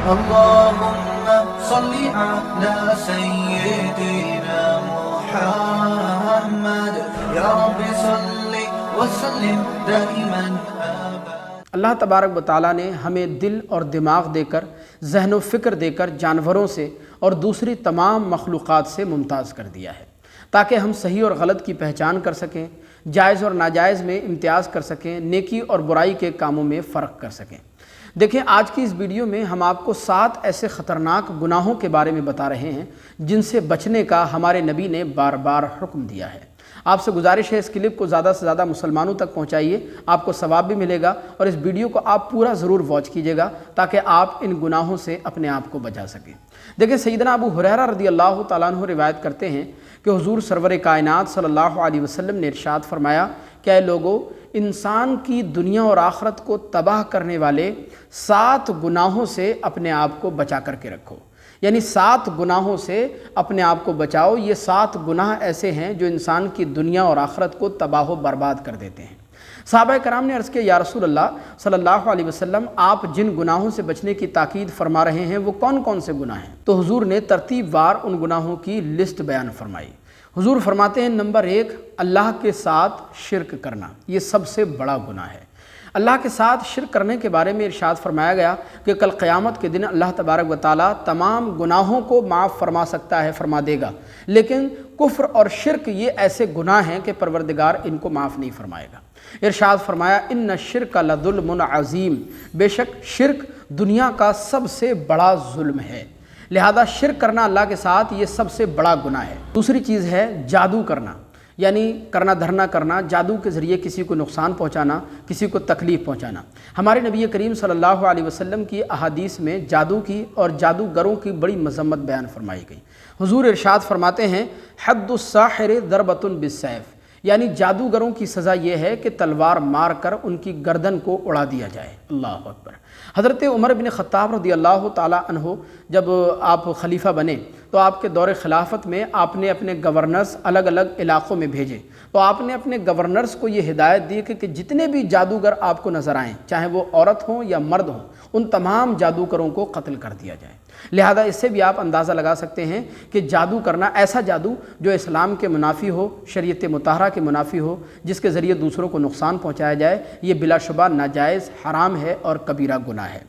اللهم صل على سيدنا محمد یا رب صل وسلم دائما ابدا۔ اللہ تبارک و تعالیٰ نے ہمیں دل اور دماغ دے کر، ذہن و فکر دے کر جانوروں سے اور دوسری تمام مخلوقات سے ممتاز کر دیا ہے تاکہ ہم صحیح اور غلط کی پہچان کر سکیں، جائز اور ناجائز میں امتیاز کر سکیں، نیکی اور برائی کے کاموں میں فرق کر سکیں۔ دیکھیں، آج کی اس ویڈیو میں ہم آپ کو 7 ایسے خطرناک گناہوں کے بارے میں بتا رہے ہیں جن سے بچنے کا ہمارے نبی نے بار بار حکم دیا ہے۔ آپ سے گزارش ہے اس کلپ کو زیادہ سے زیادہ مسلمانوں تک پہنچائیے، آپ کو ثواب بھی ملے گا، اور اس ویڈیو کو آپ پورا ضرور واچ کیجیے گا تاکہ آپ ان گناہوں سے اپنے آپ کو بچا سکیں۔ دیکھیں، سیدنا ابو ہریرہ رضی اللہ تعالیٰ عنہ روایت کرتے ہیں کہ حضور سرور کائنات صلی اللہ علیہ وسلم نے ارشاد فرمایا کہ اے لوگو، انسان کی دنیا اور آخرت کو تباہ کرنے والے 7 گناہوں سے اپنے آپ کو بچا کر کے رکھو، یعنی 7 گناہوں سے اپنے آپ کو بچاؤ۔ یہ 7 گناہ ایسے ہیں جو انسان کی دنیا اور آخرت کو تباہ و برباد کر دیتے ہیں۔ صحابہ کرام نے عرض کیا، یا رسول اللہ صلی اللہ علیہ وسلم، آپ جن گناہوں سے بچنے کی تاکید فرما رہے ہیں وہ کون کون سے گناہ ہیں؟ تو حضور نے ترتیب وار ان گناہوں کی لسٹ بیان فرمائی۔ حضور فرماتے ہیں، نمبر 1، اللہ کے ساتھ شرک کرنا، یہ سب سے بڑا گناہ ہے۔ اللہ کے ساتھ شرک کرنے کے بارے میں ارشاد فرمایا گیا کہ کل قیامت کے دن اللہ تبارک و تعالیٰ تمام گناہوں کو معاف فرما سکتا ہے، فرما دے گا، لیکن کفر اور شرک یہ ایسے گناہ ہیں کہ پروردگار ان کو معاف نہیں فرمائے گا۔ ارشاد فرمایا، ان الشرک لظلم عظیم، بے شک شرک دنیا کا سب سے بڑا ظلم ہے، لہذا شرک کرنا اللہ کے ساتھ یہ سب سے بڑا گناہ ہے۔ دوسری چیز ہے جادو کرنا، یعنی کرنا دھرنا کرنا، جادو کے ذریعے کسی کو نقصان پہنچانا، کسی کو تکلیف پہنچانا۔ ہمارے نبی کریم صلی اللہ علیہ وسلم کی احادیث میں جادو کی اور جادوگروں کی بڑی مذمت بیان فرمائی گئی۔ حضور ارشاد فرماتے ہیں، حد الساحر ضربۃ بالسیف، یعنی جادوگروں کی سزا یہ ہے کہ تلوار مار کر ان کی گردن کو اڑا دیا جائے۔ اللہ اکبر۔ حضرت عمر بن خطاب رضی اللہ تعالیٰ عنہ جب آپ خلیفہ بنے تو آپ کے دور خلافت میں آپ نے اپنے گورنرز الگ الگ علاقوں میں بھیجے، تو آپ نے اپنے گورنرز کو یہ ہدایت دی کہ جتنے بھی جادوگر آپ کو نظر آئیں، چاہے وہ عورت ہوں یا مرد ہوں، ان تمام جادوگروں کو قتل کر دیا جائے۔ لہذا اس سے بھی آپ اندازہ لگا سکتے ہیں کہ جادو کرنا، ایسا جادو جو اسلام کے منافی ہو، شریعت مطہرہ کے منافی ہو، جس کے ذریعے دوسروں کو نقصان پہنچایا جائے، یہ بلا شبہ ناجائز، حرام ہے اور کبیرہ گناہ ہے۔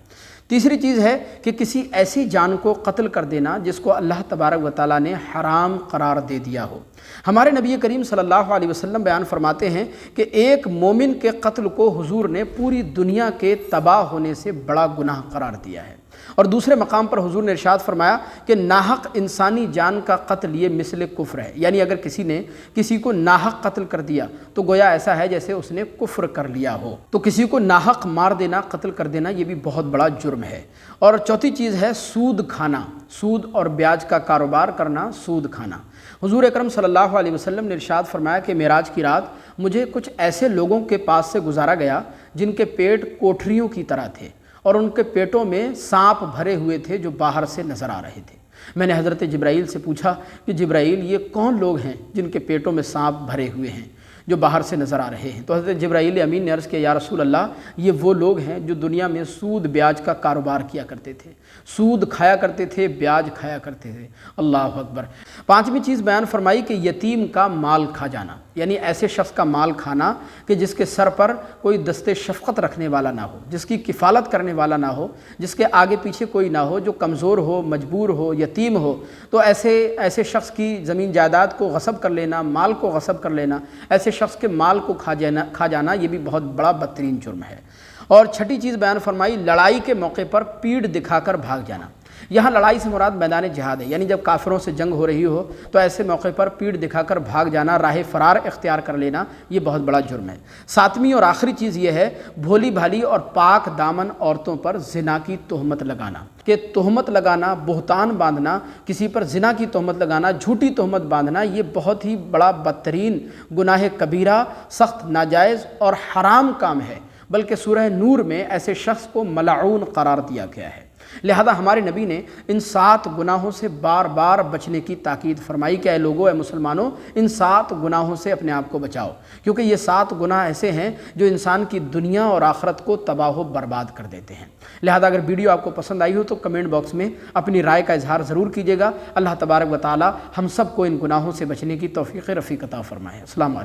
تیسری چیز ہے کہ کسی ایسی جان کو قتل کر دینا جس کو اللہ تبارک و تعالیٰ نے حرام قرار دے دیا ہو۔ ہمارے نبی کریم صلی اللہ علیہ وسلم بیان فرماتے ہیں کہ ایک مومن کے قتل کو حضور نے پوری دنیا کے تباہ ہونے سے بڑا گناہ قرار دیا ہے۔ اور دوسرے مقام پر حضور نے ارشاد فرمایا کہ ناحق انسانی جان کا قتل یہ مثل کفر ہے، یعنی اگر کسی نے کسی کو ناحق قتل کر دیا تو گویا ایسا ہے جیسے اس نے کفر کر لیا ہو۔ تو کسی کو ناحق مار دینا، قتل کر دینا، یہ بھی بہت بڑا جرم ہے۔ اور چوتھی چیز ہے سود کھانا، سود اور بیاج کا کاروبار کرنا، سود کھانا۔ حضور اکرم صلی اللہ علیہ وسلم نے ارشاد فرمایا کہ معراج کی رات مجھے کچھ ایسے لوگوں کے پاس سے گزارا گیا جن کے پیٹ کوٹھریوں کی طرح تھے اور ان کے پیٹوں میں سانپ بھرے ہوئے تھے جو باہر سے نظر آ رہے تھے۔ میں نے حضرت جبرائیل سے پوچھا کہ جبرائیل، یہ کون لوگ ہیں جن کے پیٹوں میں سانپ بھرے ہوئے ہیں جو باہر سے نظر آ رہے ہیں؟ تو حضرت جبرائیل امین نے عرض کیا، یا رسول اللہ، یہ وہ لوگ ہیں جو دنیا میں سود بیاج کا کاروبار کیا کرتے تھے، سود کھایا کرتے تھے، بیاج کھایا کرتے تھے۔ اللہ اکبر۔ پانچویں چیز بیان فرمائی کہ یتیم کا مال کھا جانا، یعنی ایسے شخص کا مال کھانا کہ جس کے سر پر کوئی دست شفقت رکھنے والا نہ ہو، جس کی کفالت کرنے والا نہ ہو، جس کے آگے پیچھے کوئی نہ ہو، جو کمزور ہو، مجبور ہو، یتیم ہو، تو ایسے شخص کی زمین جائیداد کو غصب کر لینا، مال کو غصب کر لینا، ایسے شخص کے مال کو کھا جانا یہ بھی بہت بڑا بدترین جرم ہے۔ اور چھٹی چیز بیان فرمائی لڑائی کے موقع پر پیٹھ دکھا کر بھاگ جانا۔ یہاں لڑائی سے مراد میدان جہاد ہے، یعنی جب کافروں سے جنگ ہو رہی ہو تو ایسے موقع پر پیٹھ دکھا کر بھاگ جانا، راہ فرار اختیار کر لینا، یہ بہت بڑا جرم ہے۔ ساتویں اور آخری چیز یہ ہے بھولی بھالی اور پاک دامن عورتوں پر زنا کی تہمت لگانا، کہ تہمت لگانا، بہتان باندھنا، کسی پر زنا کی تہمت لگانا، جھوٹی تہمت باندھنا، یہ بہت ہی بڑا بدترین گناہ کبیرہ، سخت ناجائز اور حرام کام ہے، بلکہ سورہ نور میں ایسے شخص کو ملعون قرار دیا گیا ہے۔ لہذا ہمارے نبی نے ان 7 گناہوں سے بار بار بچنے کی تاکید فرمائی کہ اے لوگو، اے مسلمانوں، ان 7 گناہوں سے اپنے آپ کو بچاؤ، کیونکہ یہ 7 گناہ ایسے ہیں جو انسان کی دنیا اور آخرت کو تباہ و برباد کر دیتے ہیں۔ لہذا اگر ویڈیو آپ کو پسند آئی ہو تو کمنٹ باکس میں اپنی رائے کا اظہار ضرور کیجیے گا۔ اللہ تبارک و تعالی ہم سب کو ان گناہوں سے بچنے کی توفیق رفیق عطا فرمائے۔ السلام علیکم۔